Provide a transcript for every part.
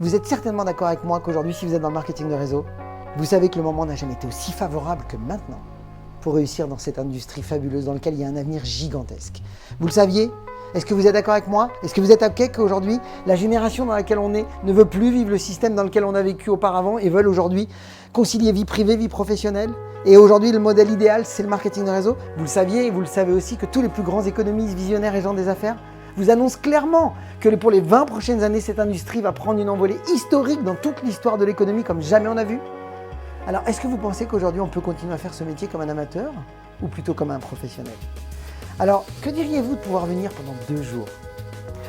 vous êtes certainement d'accord avec moi qu'aujourd'hui, si vous êtes dans le marketing de réseau, vous savez que le moment n'a jamais été aussi favorable que maintenant pour réussir dans cette industrie fabuleuse dans laquelle il y a un avenir gigantesque. Vous le saviez? Est-ce que vous êtes d'accord avec moi? Est-ce que vous êtes OK qu'aujourd'hui, la génération dans laquelle on est ne veut plus vivre le système dans lequel on a vécu auparavant et veulent aujourd'hui concilier vie privée, vie professionnelle? Et aujourd'hui, le modèle idéal, c'est le marketing de réseau. Vous le saviez et vous le savez aussi que tous les plus grands économistes, visionnaires et gens des affaires vous annoncent clairement que pour les 20 prochaines années, cette industrie va prendre une envolée historique dans toute l'histoire de l'économie comme jamais on a vu. Alors, est-ce que vous pensez qu'aujourd'hui, on peut continuer à faire ce métier comme un amateur ou plutôt comme un professionnel? Alors, que diriez-vous de pouvoir venir pendant 2 jours,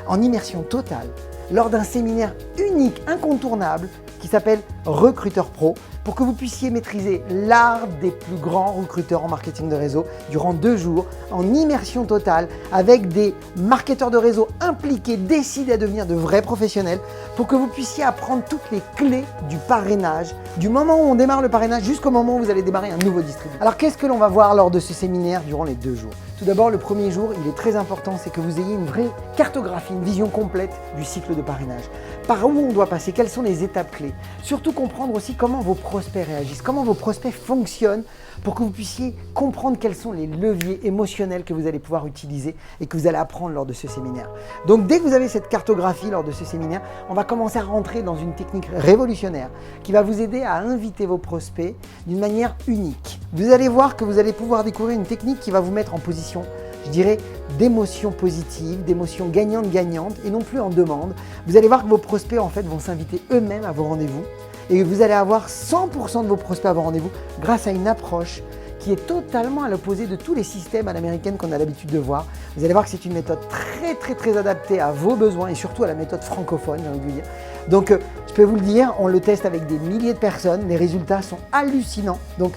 en immersion totale, lors d'un séminaire unique, incontournable, qui s'appelle Recruteur Pro, pour que vous puissiez maîtriser l'art des plus grands recruteurs en marketing de réseau durant 2 jours, en immersion totale, avec des marketeurs de réseau impliqués, décidés à devenir de vrais professionnels, pour que vous puissiez apprendre toutes les clés du parrainage, du moment où on démarre le parrainage jusqu'au moment où vous allez démarrer un nouveau distributeur. Alors qu'est-ce que l'on va voir lors de ce séminaire durant les 2 jours? Tout d'abord, le premier jour, il est très important, c'est que vous ayez une vraie cartographie, une vision complète du cycle de parrainage. Par où on doit passer, quelles sont les étapes clés. Surtout comprendre aussi comment vos prospects réagissent, comment vos prospects fonctionnent pour que vous puissiez comprendre quels sont les leviers émotionnels que vous allez pouvoir utiliser et que vous allez apprendre lors de ce séminaire. Donc dès que vous avez cette cartographie lors de ce séminaire, on va commencer à rentrer dans une technique révolutionnaire qui va vous aider à inviter vos prospects d'une manière unique. Vous allez voir que vous allez pouvoir découvrir une technique qui va vous mettre en position, je dirais, d'émotions positives, d'émotions gagnantes-gagnantes et non plus en demande. Vous allez voir que vos prospects en fait vont s'inviter eux-mêmes à vos rendez-vous et vous allez avoir 100% de vos prospects à vos rendez-vous grâce à une approche qui est totalement à l'opposé de tous les systèmes à l'américaine qu'on a l'habitude de voir. Vous allez voir que c'est une méthode très adaptée à vos besoins et surtout à la méthode francophone, j'ai envie de vous dire. Donc, je peux vous le dire, on le teste avec des milliers de personnes, les résultats sont hallucinants. Donc,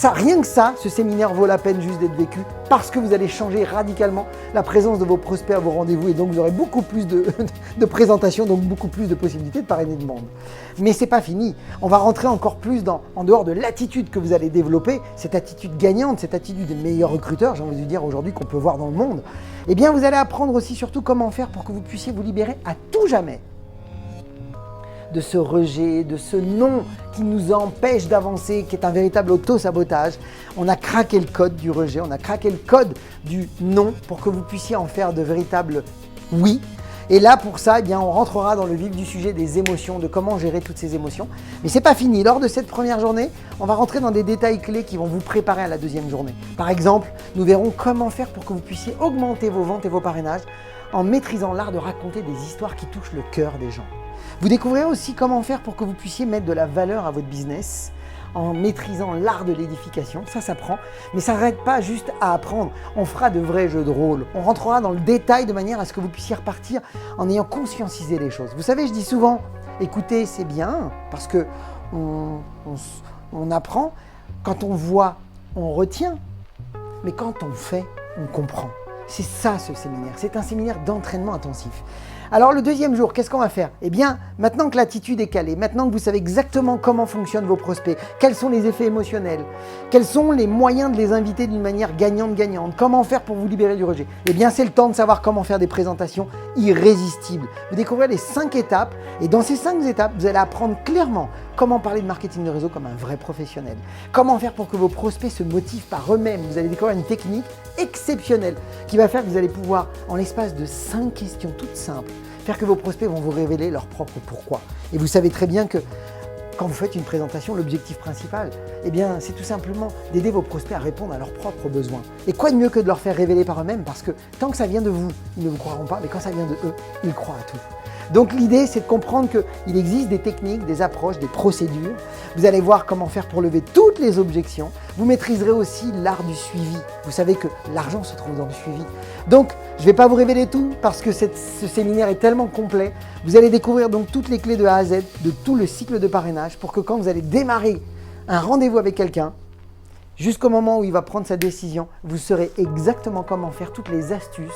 rien que ça, ce séminaire vaut la peine juste d'être vécu parce que vous allez changer radicalement la présence de vos prospects à vos rendez-vous et donc vous aurez beaucoup plus de présentations, donc beaucoup plus de possibilités de parrainer de monde. Mais c'est pas fini, on va rentrer encore plus en dehors de l'attitude que vous allez développer, cette attitude gagnante, cette attitude des meilleurs recruteurs, j'ai envie de dire aujourd'hui qu'on peut voir dans le monde. Eh bien vous allez apprendre aussi surtout comment faire pour que vous puissiez vous libérer à tout jamais de ce rejet, de ce non qui nous empêche d'avancer, qui est un véritable auto-sabotage. On a craqué le code du rejet, on a craqué le code du non pour que vous puissiez en faire de véritables oui. Et là, pour ça, eh bien, on rentrera dans le vif du sujet des émotions, de comment gérer toutes ces émotions. Mais c'est pas fini. Lors de cette première journée, on va rentrer dans des détails clés qui vont vous préparer à la deuxième journée. Par exemple, nous verrons comment faire pour que vous puissiez augmenter vos ventes et vos parrainages en maîtrisant l'art de raconter des histoires qui touchent le cœur des gens. Vous découvrirez aussi comment faire pour que vous puissiez mettre de la valeur à votre business en maîtrisant l'art de l'édification. Ça s'apprend, mais ça n'arrête pas juste à apprendre. On fera de vrais jeux de rôle. On rentrera dans le détail de manière à ce que vous puissiez repartir en ayant conscientisé les choses. Vous savez, je dis souvent, écoutez, c'est bien parce que on apprend. Quand on voit, on retient. Mais quand on fait, on comprend. C'est ça ce séminaire. C'est un séminaire d'entraînement intensif. Alors le deuxième jour, qu'est-ce qu'on va faire? Eh bien, maintenant que l'attitude est calée, maintenant que vous savez exactement comment fonctionnent vos prospects, quels sont les effets émotionnels, quels sont les moyens de les inviter d'une manière gagnante-gagnante, comment faire pour vous libérer du rejet, eh bien c'est le temps de savoir comment faire des présentations irrésistibles. Vous découvrez les 5 étapes et dans ces 5 étapes, vous allez apprendre clairement comment parler de marketing de réseau comme un vrai professionnel, comment faire pour que vos prospects se motivent par eux-mêmes. Vous allez découvrir une technique exceptionnelle qui va faire que vous allez pouvoir, en l'espace de 5 questions toutes simples, faire que vos prospects vont vous révéler leur propre pourquoi. Et vous savez très bien que quand vous faites une présentation, l'objectif principal, eh bien, c'est tout simplement d'aider vos prospects à répondre à leurs propres besoins. Et quoi de mieux que de leur faire révéler par eux-mêmes, parce que tant que ça vient de vous, ils ne vous croiront pas, mais quand ça vient de eux, ils croient à tout. Donc l'idée, c'est de comprendre qu'il existe des techniques, des approches, des procédures. Vous allez voir comment faire pour lever toutes les objections. Vous maîtriserez aussi l'art du suivi. Vous savez que l'argent se trouve dans le suivi. Donc, je ne vais pas vous révéler tout parce que ce séminaire est tellement complet. Vous allez découvrir donc toutes les clés de A à Z, de tout le cycle de parrainage pour que quand vous allez démarrer un rendez-vous avec quelqu'un, jusqu'au moment où il va prendre sa décision, vous saurez exactement comment faire toutes les astuces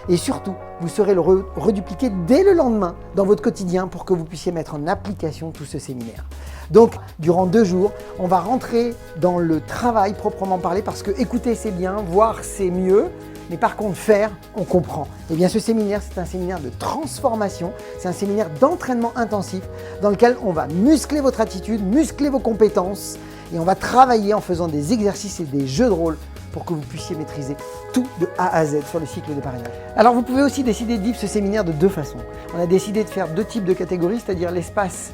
et surtout, vous saurez le redupliquer dès le lendemain dans votre quotidien pour que vous puissiez mettre en application tout ce séminaire. Donc, durant 2 jours, on va rentrer dans le travail proprement parlé parce que écouter c'est bien, voir c'est mieux, mais par contre faire, on comprend. Eh bien ce séminaire, c'est un séminaire de transformation, c'est un séminaire d'entraînement intensif dans lequel on va muscler votre attitude, muscler vos compétences et on va travailler en faisant des exercices et des jeux de rôle pour que vous puissiez maîtriser tout de A à Z sur le cycle de parrainage. Alors vous pouvez aussi décider de vivre ce séminaire de deux façons. On a décidé de faire deux types de catégories, c'est-à-dire l'espace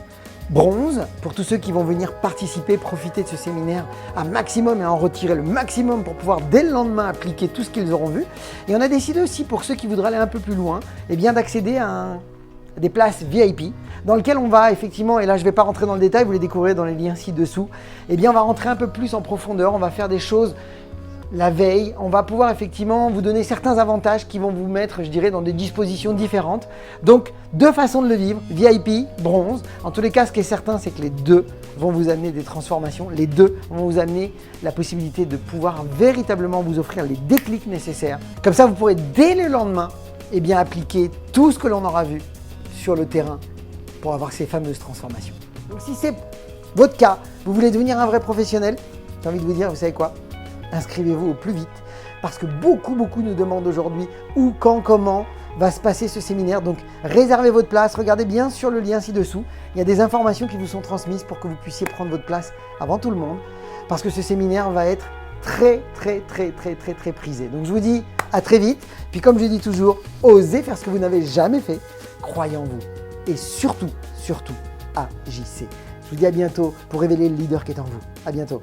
bronze, pour tous ceux qui vont venir participer, profiter de ce séminaire à maximum et en retirer le maximum pour pouvoir dès le lendemain appliquer tout ce qu'ils auront vu. Et on a décidé aussi pour ceux qui voudraient aller un peu plus loin, eh bien d'accéder à des places VIP dans lesquelles on va effectivement, et là je ne vais pas rentrer dans le détail, vous les découvrirez dans les liens ci-dessous, eh bien on va rentrer un peu plus en profondeur, on va faire des choses la veille, on va pouvoir effectivement vous donner certains avantages qui vont vous mettre, je dirais, dans des dispositions différentes. Donc, deux façons de le vivre, VIP, bronze. En tous les cas, ce qui est certain, c'est que les deux vont vous amener des transformations. Les deux vont vous amener la possibilité de pouvoir véritablement vous offrir les déclics nécessaires. Comme ça, vous pourrez dès le lendemain, eh bien, appliquer tout ce que l'on aura vu sur le terrain pour avoir ces fameuses transformations. Donc, si c'est votre cas, vous voulez devenir un vrai professionnel, j'ai envie de vous dire, vous savez quoi ? Inscrivez-vous au plus vite parce que beaucoup nous demandent aujourd'hui où, quand, comment va se passer ce séminaire. Donc réservez votre place, regardez bien sur le lien ci-dessous. Il y a des informations qui vous sont transmises pour que vous puissiez prendre votre place avant tout le monde parce que ce séminaire va être très prisé. Donc je vous dis à très vite. Puis comme je dis toujours, osez faire ce que vous n'avez jamais fait, croyez en vous et surtout, agissez. Je vous dis à bientôt pour révéler le leader qui est en vous. À bientôt.